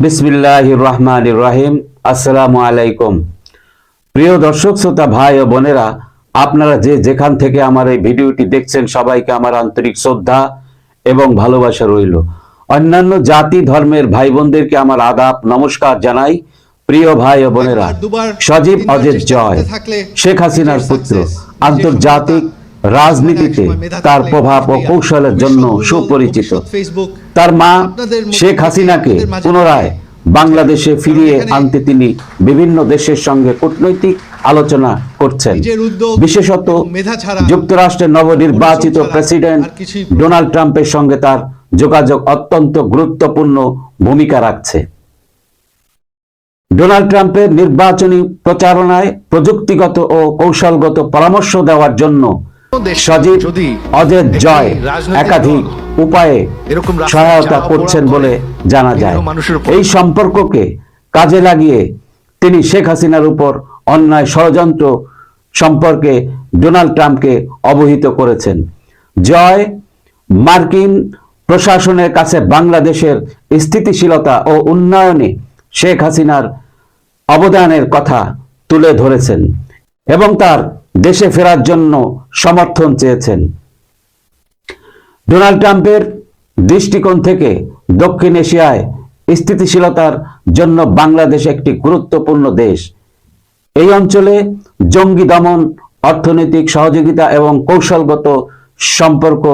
বিসমিল্লাহির রহমানির রহিম। আসসালামু আলাইকুম। প্রিয় দর্শক শ্রোতা ভাই ও বোনেরা, আপনারা যে যেখান থেকে আমার এই ভিডিওটি দেখছেন সবাইকে আমার আন্তরিক শ্রদ্ধা এবং ভালোবাসা রইল। অন্যান্য জাতি ধর্মের ভাই বোনদেরকে আমার আদাব নমস্কার জানাই। প্রিয় ভাই ও বোনেরা, সজীব অজের জয়, শেখ হাসিনার পুত্র, আন্তর্জাতিক রাজনীতিতে তার প্রভাব ও কৌশলের জন্য সুপরিচিত। তার মা শেখ হাসিনাকে পুনরায় বাংলাদেশে ফিরিয়ে আনতে তিনি বিভিন্ন দেশের সঙ্গে কূটনৈতিক আলোচনা করছেন। বিশেষত যুক্তরাষ্ট্রের নবনির্বাচিত প্রেসিডেন্ট ডোনাল্ড ট্রাম্পের সঙ্গে তার যোগাযোগ অত্যন্ত গুরুত্বপূর্ণ ভূমিকা রাখছে। ডোনাল্ড ট্রাম্পের নির্বাচনী প্রচারণায় প্রযুক্তিগত ও কৌশলগত পরামর্শ দেওয়ার জন্য সজীব অজের জয় একাধিক উপায়ে সহায়তা করছেন বলে জানা যায়। এই সম্পর্ককে কাজে লাগিয়ে তিনি শেখ হাসিনার উপর অন্যায় ষড়যন্ত্র সম্পর্কে ডোনাল্ড ট্রাম্পকে অবহিত করেছেন। জয় মার্কিন প্রশাসনের কাছে বাংলাদেশের স্থিতিশীলতা ও উন্নয়নে শেখ হাসিনার অবদানের কথা তুলে ধরেছেন এবং তার দেশে ফেরার জন্য সমর্থন চেয়েছেন। ডোনাল্ড ট্রাম্পের দৃষ্টিকোণ থেকে দক্ষিণ এশিয়ায় স্থিতিশীলতার জন্য বাংলাদেশ একটি গুরুত্বপূর্ণ দেশ। এই অঞ্চলে জঙ্গি দমন, অর্থনৈতিক সহযোগিতা এবং কৌশলগত সম্পর্ক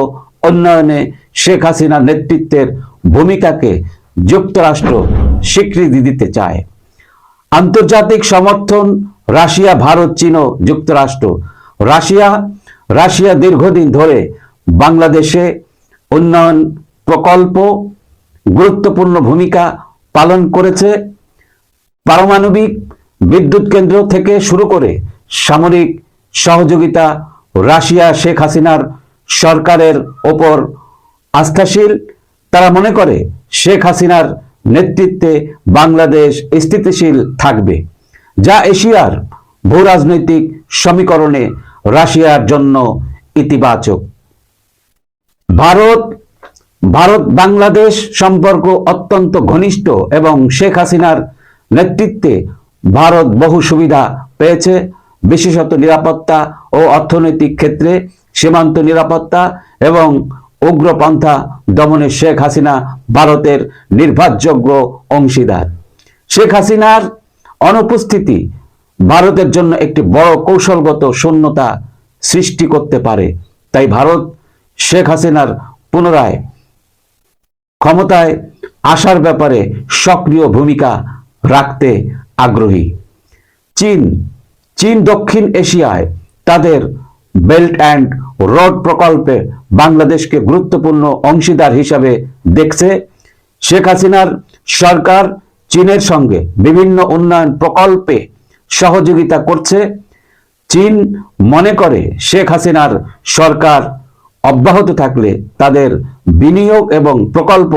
উন্নয়নে শেখ হাসিনার নেতৃত্বের ভূমিকাকে যুক্তরাষ্ট্র স্বীকৃতি দিতে চায়। আন্তর্জাতিক সমর্থন রাশিয়া, ভারত, চীন ও যুক্তরাষ্ট্র। রাশিয়া দীর্ঘদিন ধরে বাংলাদেশে উন্নয়ন প্রকল্প গুরুত্বপূর্ণ ভূমিকা পালন করেছে। পারমাণবিক বিদ্যুৎ কেন্দ্র থেকে শুরু করে সামরিক সহযোগিতা। রাশিয়া শেখ হাসিনার সরকারের ওপর আস্থাশীল। তারা মনে করে শেখ হাসিনার নেতৃত্বে বাংলাদেশ স্থিতিশীল থাকবে, যা এশিয়ার ভূরাজনৈতিক সমীকরণে রাশিয়ার জন্য ইতিবাচক। ভারত বাংলাদেশ সম্পর্ক অত্যন্ত ঘনিষ্ঠ এবং শেখ হাসিনার নেতৃত্বে ভারত বহু সুবিধা পেয়েছে, বিশেষত নিরাপত্তা ও অর্থনৈতিক ক্ষেত্রে। সীমান্ত নিরাপত্তা এবং উগ্রপন্থা দমনে শেখ হাসিনা ভারতের নির্ভরযোগ্য অংশীদার। শেখ হাসিনার অনুপস্থিতি ভারতের জন্য একটি বড় কৌশলগত শূন্যতা সৃষ্টি করতে পারে। তাই ভারত শেখ হাসিনার পুনরায় ক্ষমতায় আসার ব্যাপারে সক্রিয় ভূমিকা রাখতে আগ্রহী। চীন দক্ষিণ এশিয়ায় তাদের বেল্ট অ্যান্ড রোড প্রকল্পে বাংলাদেশকে গুরুত্বপূর্ণ অংশীদার হিসাবে দেখছে। শেখ হাসিনার সরকার চীনের সঙ্গে বিভিন্ন উন্নয়ন প্রকল্পে সহযোগিতা করছে। চীন মনে করে শেখ হাসিনার সরকার অব্যাহত থাকলে তাদের বিনিয়োগ এবং প্রকল্প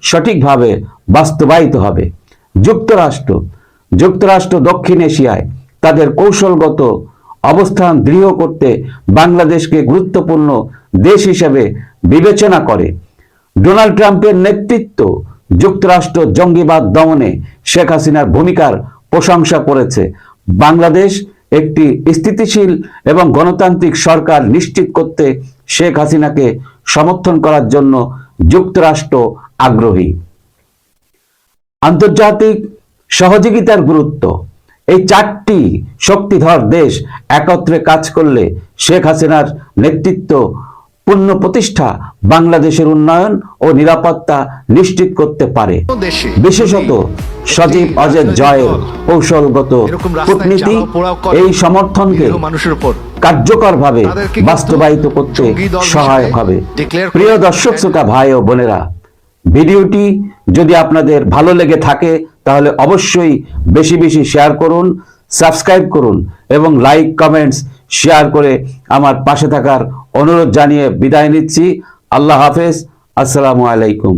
সঠিকভাবে বাস্তবায়িত হবে। যুক্তরাষ্ট্র দক্ষিণ এশিয়ায় তাদের কৌশলগত অবস্থান দৃঢ় করতে বাংলাদেশকে গুরুত্বপূর্ণ দেশ হিসেবে বিবেচনা করে। ডোনাল্ড ট্রাম্পের নেতৃত্ব যুক্তরাষ্ট্র জঙ্গিবাদ দমনে শেখ হাসিনার ভূমিকার প্রশংসা করেছে। বাংলাদেশ একটি স্থিতিশীল এবং গণতান্ত্রিক সরকার নিশ্চিত করতে শেখ হাসিনাকে সমর্থন করার জন্য যুক্তরাষ্ট্র আগ্রহী। আন্তর্জাতিক সহযোগিতার গুরুত্ব। এই চারটি শক্তিধর দেশ একত্রে কাজ করলে শেখ হাসিনার নেতৃত্ব পূর্ণ প্রতিষ্ঠা বাংলাদেশের উন্নয়ন ও নিরাপত্তা নিশ্চিত করতে পারে। বিশেষত সজীব অজের জয়ের কৌশলগত কূটনীতি এই সমর্থনকে কার্যকরভাবে বাস্তবায়িত করতে সহায়ক হবে। প্রিয় দর্শক শ্রোতা ভাই ও বোনেরা, ভিডিওটি যদি আপনাদের ভালো লেগে থাকে তাহলে অবশ্যই বেশি বেশি শেয়ার করুন, সাবস্ক্রাইব করুন এবং লাইক, কমেন্টস, শেয়ার করে আমার পাশে থাকার অনুরোধ জানিয়ে বিদায় নিচ্ছি। আল্লাহ হাফেজ। আসসালামু আলাইকুম।